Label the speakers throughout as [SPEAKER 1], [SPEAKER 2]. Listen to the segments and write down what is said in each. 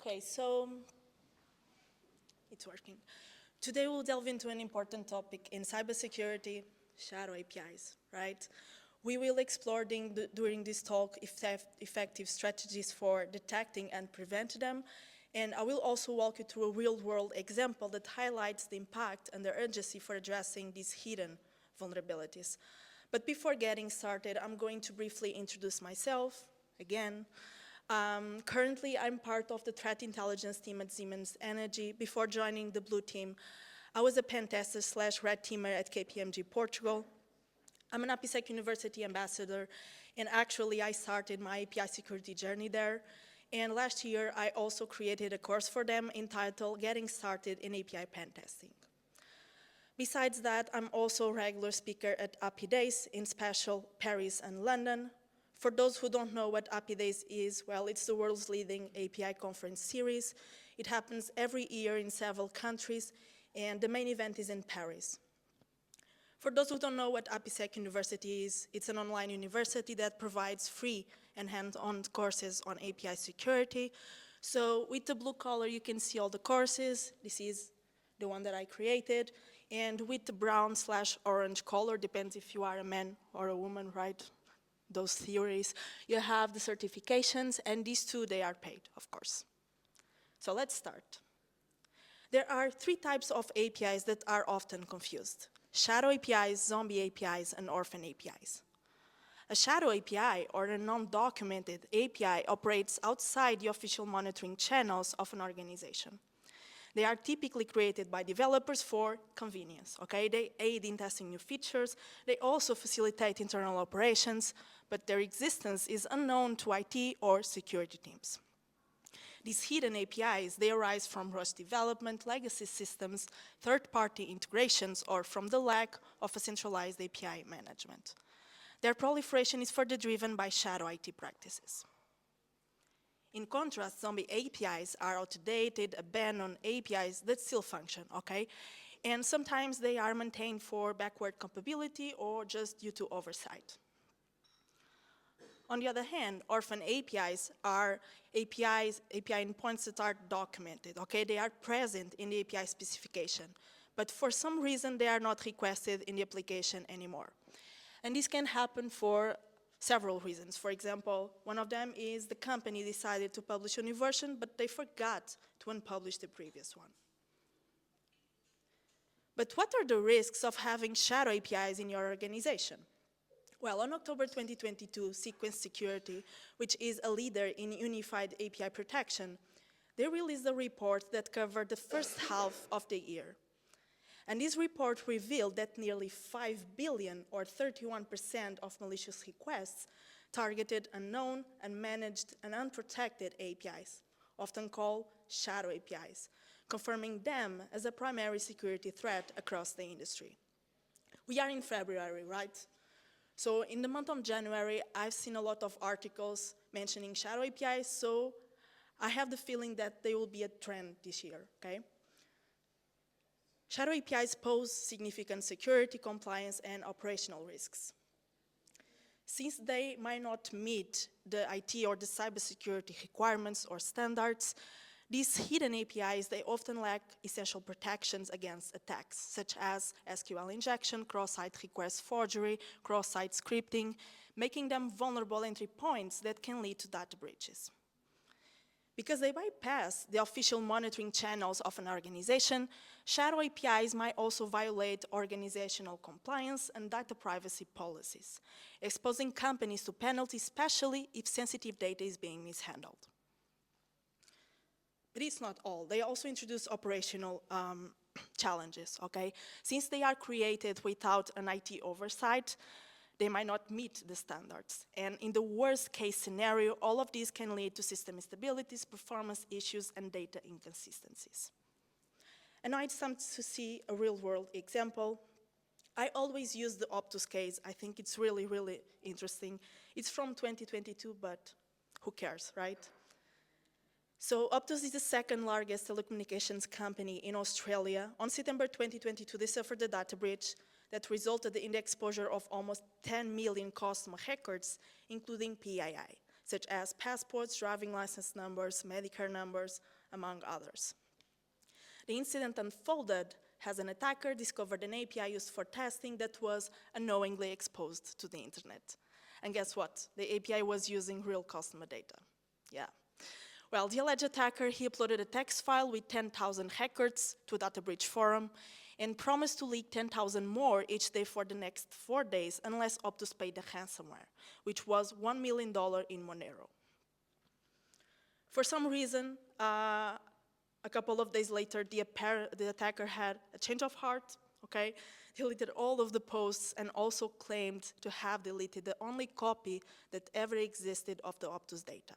[SPEAKER 1] Okay, so it's working. Today we'll delve into an important topic in cybersecurity, shadow APIs, right? We will explore during this talk effective strategies for detecting and prevent them, and I will also walk you through a real-world example that highlights the impact and the urgency for addressing these hidden vulnerabilities. But before getting started, I'm going to briefly introduce myself again. Currently, I'm part of the threat intelligence team at Siemens Energy. Before joining the blue team, I was a pen tester / red teamer at KPMG Portugal. I'm an APSEC University ambassador, and actually I started my API security journey there. And last year, I also created a course for them entitled Getting Started in API Pen Testing. Besides that, I'm also a regular speaker at API Days in special Paris and London. For those who don't know what API Days is, well, it's the world's leading API conference series. It happens every year in several countries, and the main event is in Paris. For those who don't know what APSEC University is, it's an online university that provides free and hands-on courses on API security. So with the blue color, you can see all the courses. This is the one that I created. And with the brown / orange color, depends if you are a man or a woman, right? Those theories. You have the certifications, and these two, they are paid, of course. So let's start. There are 3 types of APIs that are often confused: shadow APIs, zombie APIs, and orphan APIs. A shadow API, or a non-documented API, operates outside the official monitoring channels of an organization. They are typically created by developers for convenience, okay? They aid in testing new features. They also facilitate internal operations, but their existence is unknown to IT or security teams. These hidden APIs, they arise from rush development, legacy systems, third-party integrations, or from the lack of a centralized API management. Their proliferation is further driven by shadow IT practices. In contrast, zombie APIs are outdated, abandoned APIs that still function, okay? And sometimes they are maintained for backward compatibility or just due to oversight. On the other hand, orphan APIs are API endpoints that are documented, okay? They are present in the API specification, but for some reason they are not requested in the application anymore. And this can happen for several reasons. For example, one of them is the company decided to publish a new version, but they forgot to unpublish the previous one. But what are the risks of having shadow APIs in your organization? Well, on October 2022, Sequence Security, which is a leader in unified API protection, they released a report that covered the first half of the year. And this report revealed that nearly 5 billion, or 31% of malicious requests, targeted unknown, unmanaged, and unprotected APIs, often called shadow APIs, confirming them as a primary security threat across the industry. We are in February, right? So in the month of January, I've seen a lot of articles mentioning shadow APIs, so I have the feeling that they will be a trend this year, okay? Shadow APIs pose significant security, compliance, and operational risks. Since they might not meet the IT or the cybersecurity requirements or standards, these hidden APIs, they often lack essential protections against attacks, such as SQL injection, cross-site request forgery, cross-site scripting, making them vulnerable entry points that can lead to data breaches. Because they bypass the official monitoring channels of an organization, shadow APIs might also violate organizational compliance and data privacy policies, exposing companies to penalties, especially if sensitive data is being mishandled. But it's not all. They also introduce operational challenges, okay? Since they are created without an IT oversight, they might not meet the standards. And in the worst case scenario, all of these can lead to system instabilities, performance issues, and data inconsistencies. And now it's time to see a real-world example. I always use the Optus case. I think it's really, really interesting. It's from 2022, but who cares, right? So Optus is the second largest telecommunications company in Australia. On September 2022, they suffered a data breach that resulted in the exposure of almost 10 million customer records, including PII. such as passports, driving license numbers, Medicare numbers, among others. The incident unfolded as an attacker discovered an API used for testing that was unknowingly exposed to the internet. And guess what? The API was using real customer data. Yeah. Well, the alleged attacker, he uploaded a text file with 10,000 records to a data breach forum and promised to leak 10,000 more each day for the next 4 days unless Optus paid the ransomware, which was $1 million in Monero. For some reason, a couple of days later, the attacker had a change of heart, okay? Deleted all of the posts and also claimed to have deleted the only copy that ever existed of the Optus data.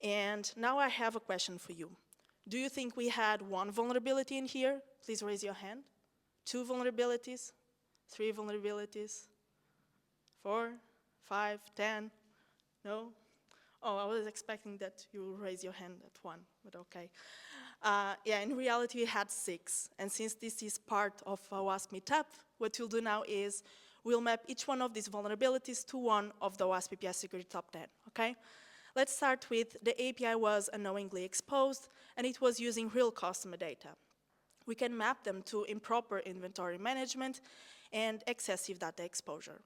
[SPEAKER 1] And now I have a question for you. Do you think we had one vulnerability in here? Please raise your hand. 2 vulnerabilities? 3 vulnerabilities? 4, 5, 10? No? Oh, I was expecting that you would raise your hand at 1, but okay. Yeah, in reality, we had 6. And since this is part of a OWASP meetup, what we'll do now is we'll map each one of these vulnerabilities to one of the OWASP API Security Top 10, okay? Let's start with the API was unknowingly exposed, and it was using real customer data. We can map them to improper inventory management and excessive data exposure.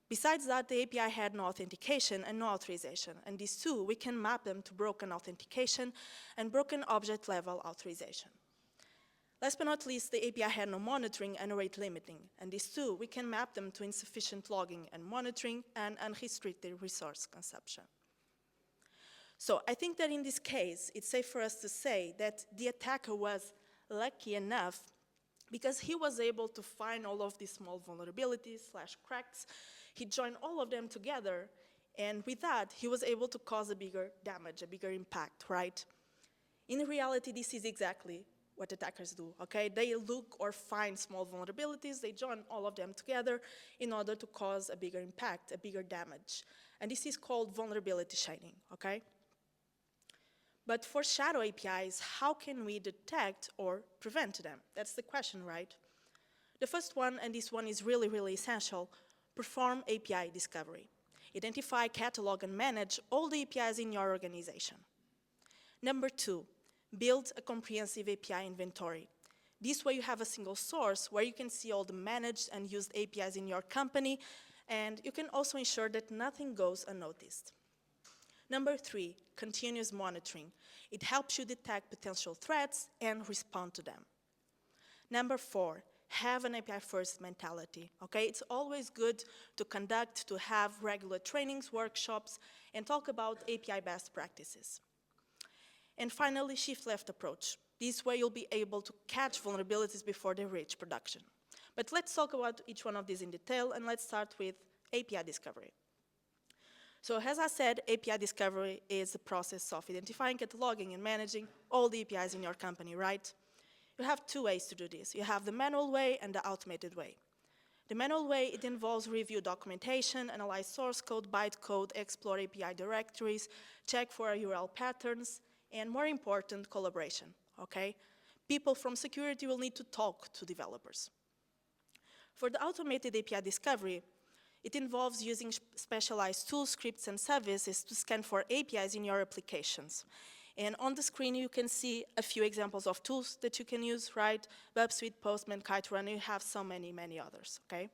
[SPEAKER 1] Besides that, the API had no authentication and no authorization, and these two, we can map them to broken authentication and broken object level authorization. Last but not least, the API had no monitoring and rate limiting, and these two, we can map them to insufficient logging and monitoring and unrestricted resource consumption. So I think that in this case, it's safe for us to say that the attacker was lucky enough because he was able to find all of these small vulnerabilities / cracks. He joined all of them together, and with that, he was able to cause a bigger damage, a bigger impact, right? In reality, this is exactly what attackers do, okay? They look or find small vulnerabilities, they join all of them together in order to cause a bigger impact, a bigger damage. And this is called vulnerability shining, okay? But for shadow APIs, how can we detect or prevent them? That's the question, right? The first one, and this one is really, really essential, perform API discovery. Identify, catalog, and manage all the APIs in your organization. Number 2, build a comprehensive API inventory. This way you have a single source where you can see all the managed and used APIs in your company, and you can also ensure that nothing goes unnoticed. Number 3, continuous monitoring. It helps you detect potential threats and respond to them. Number 4, have an API first mentality, okay? It's always good to have regular trainings, workshops, and talk about API best practices. And finally, shift left approach. This way you'll be able to catch vulnerabilities before they reach production. But let's talk about each one of these in detail, and let's start with API discovery. So as I said, API discovery is the process of identifying, cataloging, and managing all the APIs in your company, right? You have 2 ways to do this. You have the manual way and the automated way. The manual way, it involves review documentation, analyze source code, bytecode, explore API directories, check for URL patterns, and more important, collaboration, okay? People from security will need to talk to developers. For the automated API discovery, it involves using specialized tools, scripts, and services to scan for APIs in your applications. And on the screen, you can see a few examples of tools that you can use, right? WebSuite, Postman, Kiterun, you have so many, many others, okay?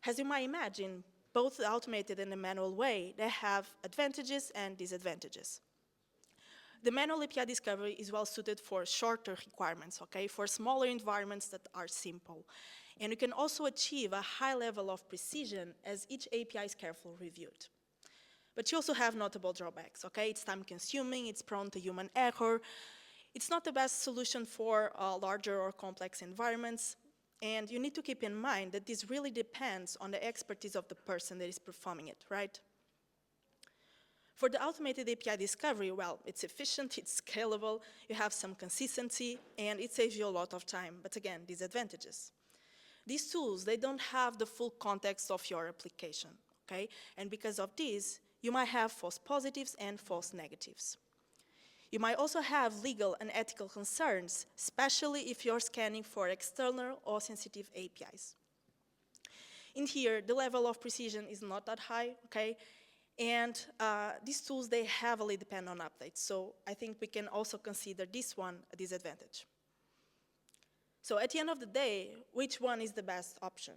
[SPEAKER 1] As you might imagine, both the automated and the manual way, they have advantages and disadvantages. The manual API discovery is well suited for shorter requirements, okay? For smaller environments that are simple. And you can also achieve a high level of precision as each API is carefully reviewed. But you also have notable drawbacks, okay? It's time consuming, it's prone to human error. It's not the best solution for larger or complex environments. And you need to keep in mind that this really depends on the expertise of the person that is performing it, right? For the automated API discovery, well, it's efficient, it's scalable, you have some consistency, and it saves you a lot of time. But again, disadvantages. These tools, they don't have the full context of your application, okay? And because of this, you might have false positives and false negatives. You might also have legal and ethical concerns, especially if you're scanning for external or sensitive APIs. In here, the level of precision is not that high, okay? And these tools, they heavily depend on updates. So I think we can also consider this one a disadvantage. So at the end of the day, which one is the best option?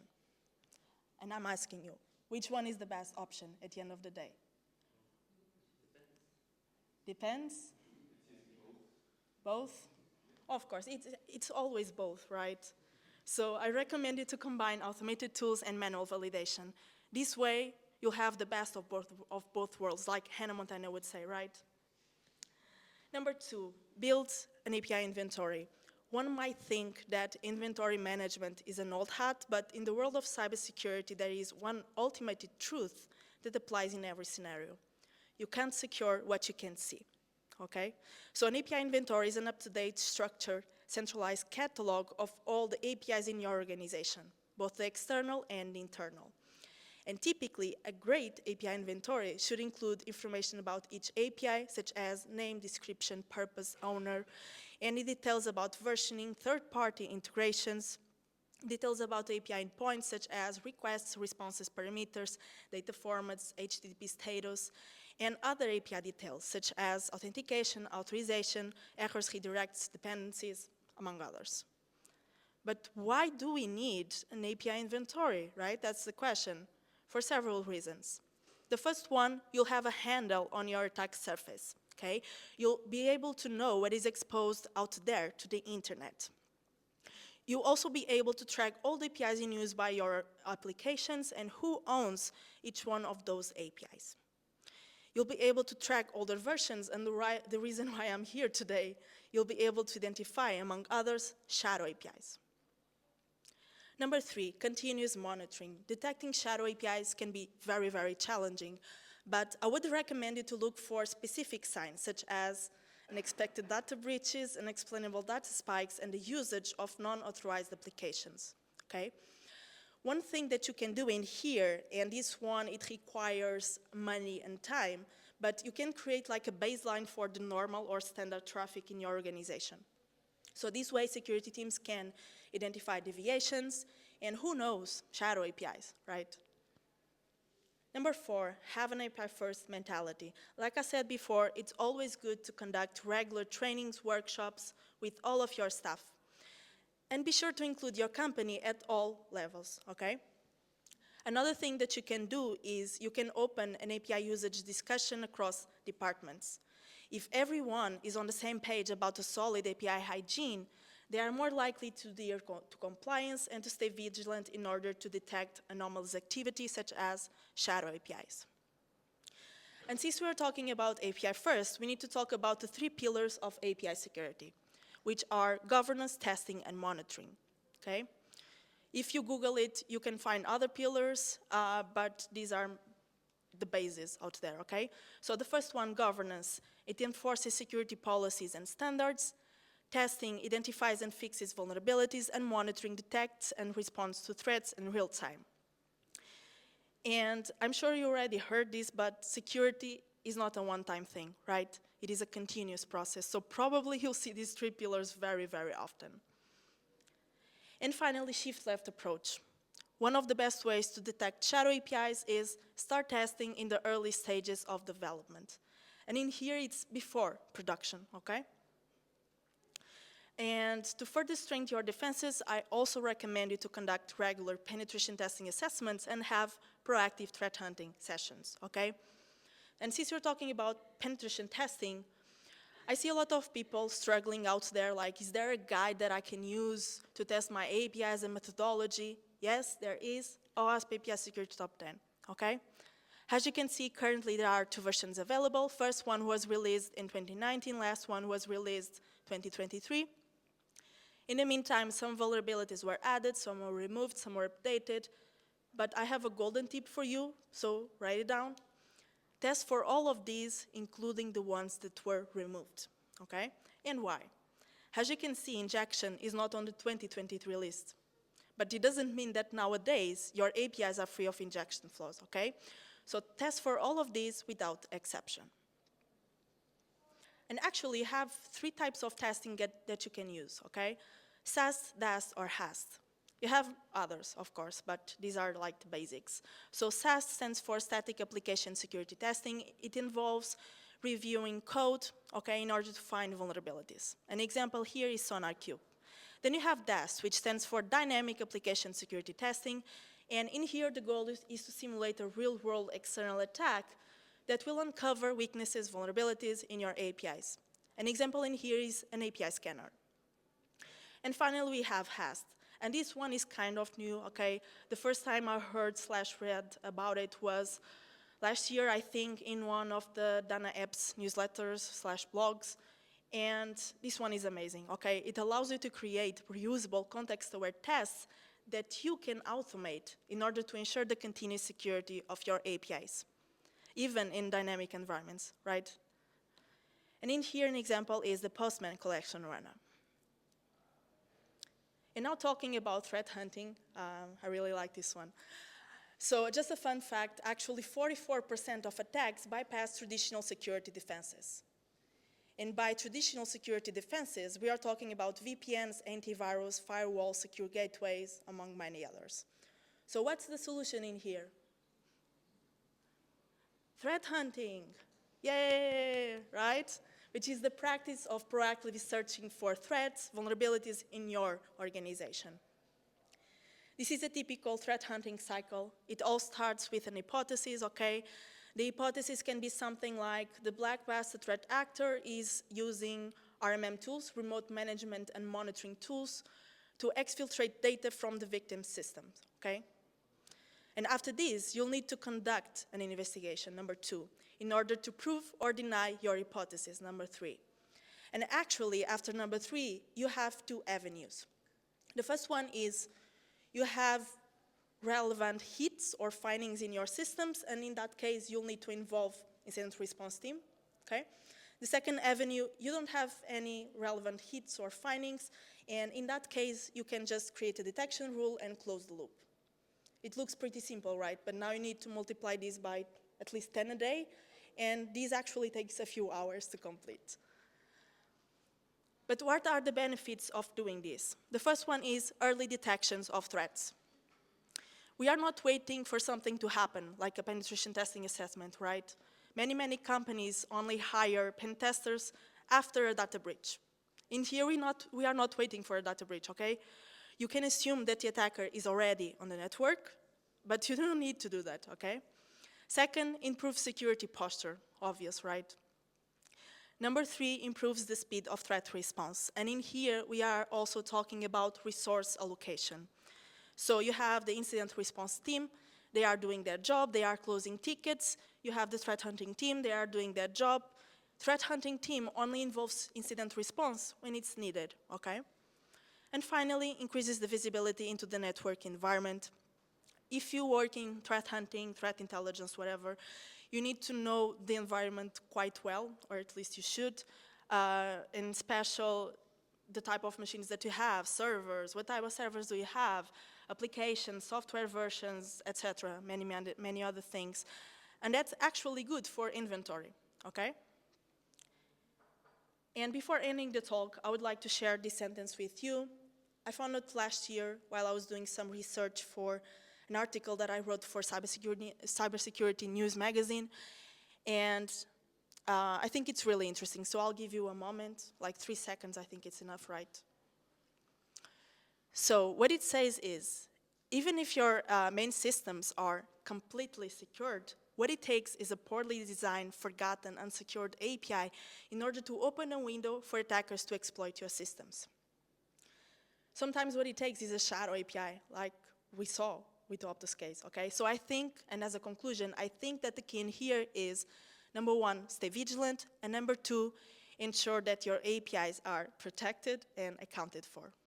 [SPEAKER 1] And I'm asking you, which one is the best option at the end of the day? Depends? Both? Of course, it's always both, right? So I recommend you to combine automated tools and manual validation. This way, you'll have the best of both worlds, like Hannah Montana would say, right? Number 2, build an API inventory. One might think that inventory management is an old hat, but in the world of cybersecurity, there is one ultimate truth that applies in every scenario. You can't secure what you can't see, okay? So an API inventory is an up-to-date, structured, centralized catalog of all the APIs in your organization, both the external and internal. And typically, a great API inventory should include information about each API, such as name, description, purpose, owner, any details about versioning, third-party integrations, details about API endpoints, such as requests, responses, parameters, data formats, HTTP status, and other API details, such as authentication, authorization, errors, redirects, dependencies, among others. But why do we need an API inventory, right? That's the question. For several reasons. The first one, you'll have a handle on your attack surface, okay? You'll be able to know what is exposed out there to the internet. You'll also be able to track all the APIs in use by your applications and who owns each one of those APIs. You'll be able to track older versions, and the reason why I'm here today, you'll be able to identify, among others, shadow APIs. Number 3, continuous monitoring. Detecting shadow APIs can be very, very challenging, but I would recommend you to look for specific signs, such as unexpected data breaches, unexplainable data spikes, and the usage of non-authorized applications, okay? One thing that you can do in here, and this one, it requires money and time, but you can create like a baseline for the normal or standard traffic in your organization. So this way, security teams can identify deviations, and who knows, shadow APIs, right? Number 4, have an API-first mentality. Like I said before, it's always good to conduct regular trainings, workshops with all of your staff. And be sure to include your company at all levels, okay? Another thing that you can do is you can open an API usage discussion across departments. If everyone is on the same page about a solid API hygiene, they are more likely to adhere to compliance and to stay vigilant in order to detect anomalous activity such as shadow APIs. And since we're talking about API first, we need to talk about the 3 pillars of API security, which are governance, testing, and monitoring, okay? If you Google it, you can find other pillars, but these are the bases out there, okay? So the first one, governance. It enforces security policies and standards. Testing identifies and fixes vulnerabilities, and monitoring detects and responds to threats in real time. And I'm sure you already heard this, but security is not a one-time thing, right? It is a continuous process. So probably you'll see these 3 pillars very, very often. And finally, shift-left approach. One of the best ways to detect shadow APIs is start testing in the early stages of development. And in here, it's before production, okay? And to further strengthen your defenses, I also recommend you to conduct regular penetration testing assessments and have proactive threat hunting sessions, okay? And since you're talking about penetration testing, I see a lot of people struggling out there, like, is there a guide that I can use to test my APIs and methodology? Yes, there is. OWASP API Security Top 10, okay? As you can see, currently there are 2 versions available. First one was released in 2019, last one was released 2023. In the meantime, some vulnerabilities were added, some were removed, some were updated, but I have a golden tip for you, so write it down. Test for all of these, including the ones that were removed, okay? And why? As you can see, injection is not on the 2023 list, but it doesn't mean that nowadays your APIs are free of injection flaws, okay? So test for all of these without exception. And actually, you have 3 types of testing that you can use, okay? SAST, DAST, or HAST. You have others, of course, but these are like the basics. So SAST stands for Static Application Security Testing. It involves reviewing code, okay, in order to find vulnerabilities. An example here is SonarQube. Then you have DAST, which stands for Dynamic Application Security Testing. And in here, the goal is to simulate a real-world external attack that will uncover weaknesses, vulnerabilities in your APIs. An example in here is an API scanner. And finally, we have HAST. And this one is kind of new, okay? The first time I heard/read about it was last year, I think, in one of the Dana Apps newsletters/blogs. And this one is amazing, okay? It allows you to create reusable context-aware tests that you can automate in order to ensure the continuous security of your APIs, even in dynamic environments, right? And in here, an example is the Postman collection runner. And now talking about threat hunting, I really like this one. So just a fun fact, actually 44% of attacks bypass traditional security defenses. And by traditional security defenses, we are talking about VPNs, antivirus, firewalls, secure gateways, among many others. So what's the solution in here? Threat hunting, yay, right? Which is the practice of proactively searching for threats, vulnerabilities in your organization. This is a typical threat hunting cycle. It all starts with an hypothesis, okay? The hypothesis can be something like the black box threat actor is using RMM tools, remote management and monitoring tools, to exfiltrate data from the victim's systems, okay? And after this, you'll need to conduct an investigation, number 2, in order to prove or deny your hypothesis, number 3. And actually, after number 3, you have 2 avenues. The first one is you have relevant hits or findings in your systems, and in that case, you'll need to involve incident response team, okay? The second avenue, you don't have any relevant hits or findings, and in that case, you can just create a detection rule and close the loop. It looks pretty simple, right? But now you need to multiply this by at least 10 a day, and this actually takes a few hours to complete. But what are the benefits of doing this? The first one is early detections of threats. We are not waiting for something to happen, like a penetration testing assessment, right? Many companies only hire pen testers after a data breach. In here, we are not waiting for a data breach, okay? You can assume that the attacker is already on the network, but you don't need to do that, okay? Second, improve security posture, obvious, right? Number 3, improves the speed of threat response. And in here, we are also talking about resource allocation. So you have the incident response team, they are doing their job, they are closing tickets. You have the threat hunting team, they are doing their job. Threat hunting team only involves incident response when it's needed, okay? And finally, increases the visibility into the network environment. If you work in threat hunting, threat intelligence, whatever, you need to know the environment quite well, or at least you should, in special the type of machines that you have, servers, what type of servers do you have, applications, software versions, etc., many other things. And that's actually good for inventory, okay? And before ending the talk, I would like to share this sentence with you. I found it last year while I was doing some research for an article that I wrote for Cybersecurity News magazine, and I think it's really interesting, so I'll give you a moment, like 3 seconds, I think it's enough, right? So what it says is, even if your main systems are completely secured, what it takes is a poorly designed, forgotten, unsecured API in order to open a window for attackers to exploit your systems. Sometimes what it takes is a shadow API, like we saw with the Optus case, okay? So I think, and as a conclusion, I think that the key in here is, number 1, stay vigilant, and number 2, ensure that your APIs are protected and accounted for.